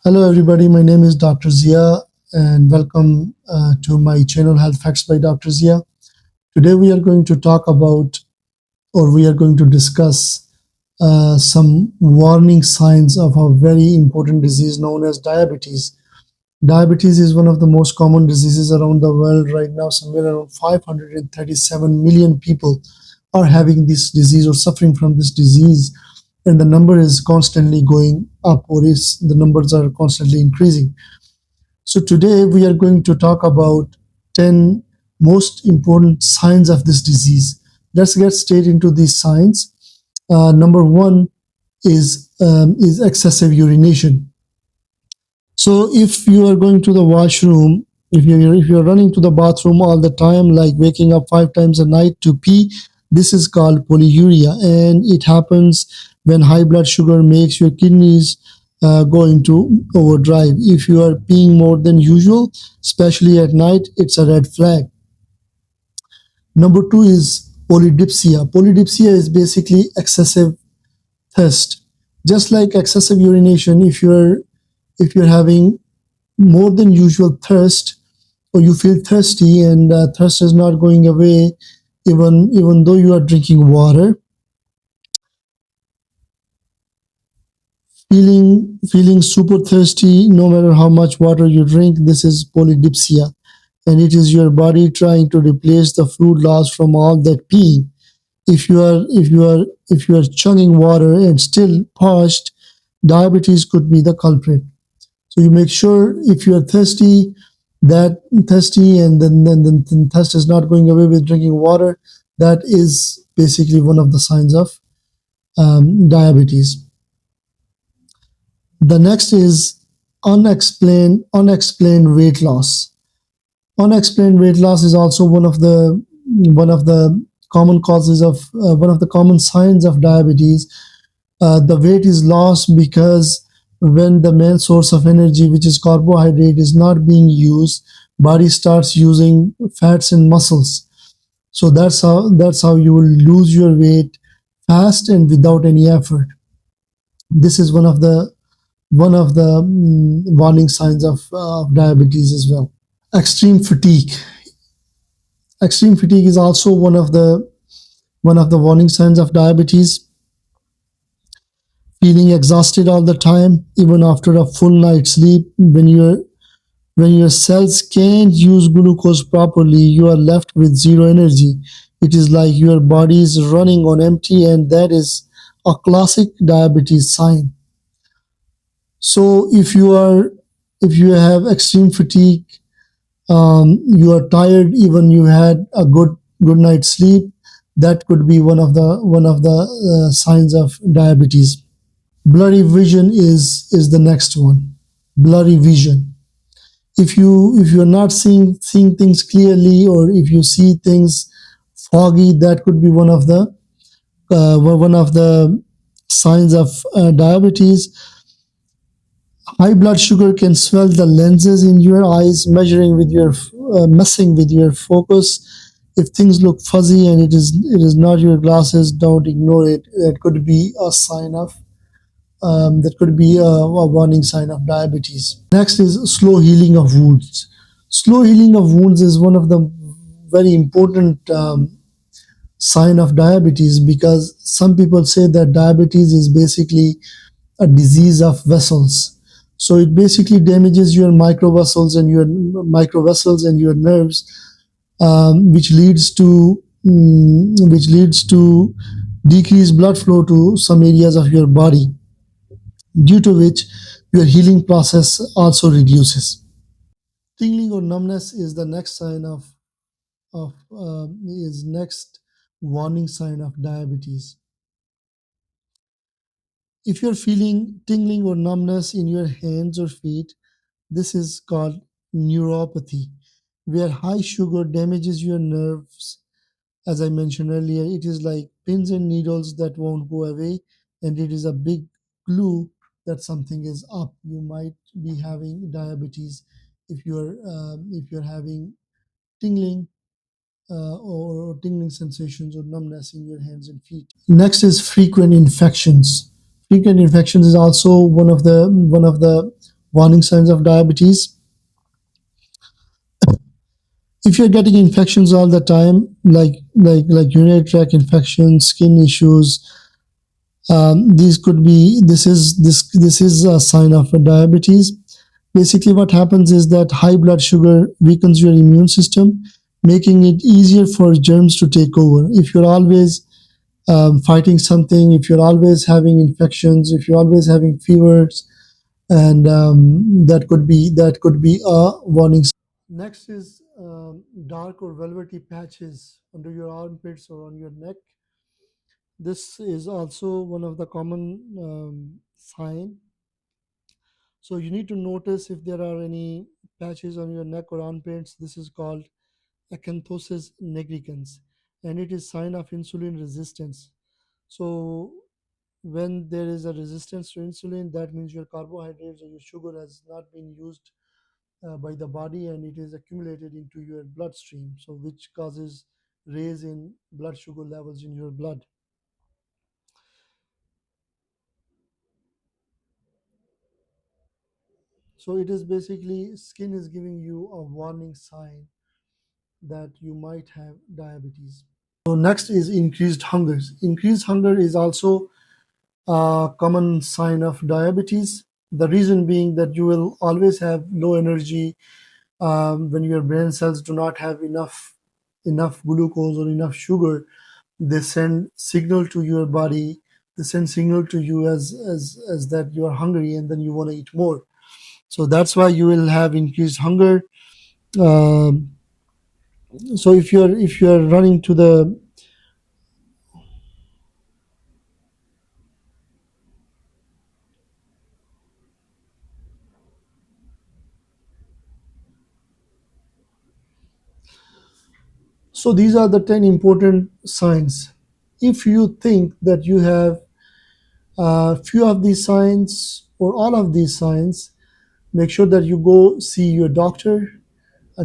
Hello, everybody. My name is Dr. Zia, and welcome to my channel Health Facts by Dr. Zia. Today, we are going to talk about, or we are going to discuss some warning signs of a very important disease known as diabetes. Diabetes is one of the most common diseases around the world right now. Somewhere around 537 million people are having this disease or suffering from this disease, and the number is constantly going up, or is the numbers are constantly increasing. So today we are going to talk about 10 most important signs of this disease. Let's get straight into these signs. Number one is excessive urination. So if you are going to the washroom, if you're running to the bathroom all the time, like waking up 5 times a night to pee, this is called polyuria, and it happens when high blood sugar makes your kidneys go into overdrive. If you are peeing more than usual, especially at night, it's a red flag. Number two is polydipsia. Polydipsia is basically excessive thirst. Just like excessive urination, if you're having more than usual thirst, or you feel thirsty and thirst is not going away, even though you are drinking water, feeling super thirsty no matter how much water you drink, this is polydipsia, and it is your body trying to replace the fluid loss from all that peeing. If you are chugging water and still parched, diabetes could be the culprit. So you make sure, if you are thirsty, and then thirst is not going away with drinking water, that is basically one of the signs of diabetes. The next is unexplained weight loss. Unexplained weight loss is also one of the common causes of one of the common signs of diabetes. The weight is lost because when the main source of energy, which is carbohydrate, is not being used, body starts using fats and muscles. So that's how you will lose your weight fast and without any effort. This is one of the warning signs of diabetes as well. Extreme fatigue. Extreme fatigue is also one of the warning signs of diabetes. Feeling exhausted all the time, even after a full night's sleep, when your cells can't use glucose properly, you are left with zero energy. It is like your body is running on empty, and that is a classic diabetes sign. So if you have extreme fatigue, you are tired, even you had a good night's sleep, that could be one of the signs of diabetes. Blurry vision is the next one. Blurry vision. If you're not seeing things clearly, or if you see things foggy, that could be one of the signs of diabetes. High blood sugar can swell the lenses in your eyes, messing with your focus. If things look fuzzy and it is not your glasses, don't ignore it. That could be a warning sign of diabetes. Next is slow healing of wounds. Slow healing of wounds is one of the very important sign of diabetes, because some people say that diabetes is basically a disease of vessels. So it basically damages your microvessels and your nerves, which leads to decreased blood flow to some areas of your body, due to which your healing process also reduces. Tingling or numbness is the next sign of is next warning sign of diabetes. If you're feeling tingling or numbness in your hands or feet, this is called neuropathy, where high sugar damages your nerves. As I mentioned earlier, it is like pins and needles that won't go away, and it is a big clue that something is up. You might be having diabetes if you're having tingling or tingling sensations or numbness in your hands and feet. Next is frequent infections. Frequent infections is also one of the warning signs of diabetes. If you're getting infections all the time, like urinary tract infections, skin issues, these could be this is a sign of a diabetes. Basically, what happens is that high blood sugar weakens your immune system, making it easier for germs to take over. If you're always fighting something, if you're always having infections, if you're always having fevers, and that could be a warning. Next is dark or velvety patches under your armpits or on your neck. This is also one of the common sign. So you need to notice if there are any patches on your neck or armpits. This is called acanthosis nigricans, and it is sign of insulin resistance. So when there is a resistance to insulin, that means your carbohydrates or your sugar has not been used by the body, and it is accumulated into your bloodstream, so which causes raise in blood sugar levels in your blood. So it is basically skin is giving you a warning sign that you might have diabetes. So next is increased hunger. Increased hunger is also a common sign of diabetes. The reason being that you will always have low energy when your brain cells do not have enough glucose or enough sugar. They send signal to your body. They send signal to you as that you are hungry and then you want to eat more. So that's why you will have increased hunger. Um, so if you're running to the so these are the 10 important signs. If you think that you have a few of these signs or all of these signs, make sure that you go see your doctor,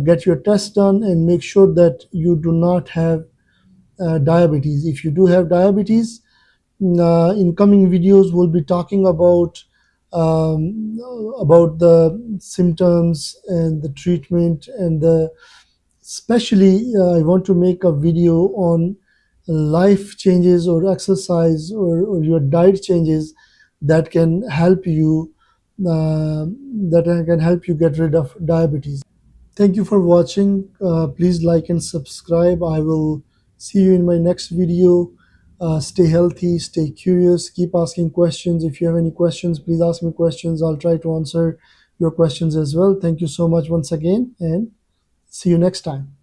get your test done, and make sure that you do not have diabetes. If you do have diabetes, in coming videos we'll be talking um, about the symptoms and the treatment and the especially I want to make a video on life changes or exercise or your diet changes that can help you that can help you get rid of diabetes. Thank you for watching. Please like and subscribe. I will see you in my next video. Stay healthy, stay curious, keep asking questions. If you have any questions, please ask me questions. I'll try to answer your questions as well. Thank you so much once again, and see you next time.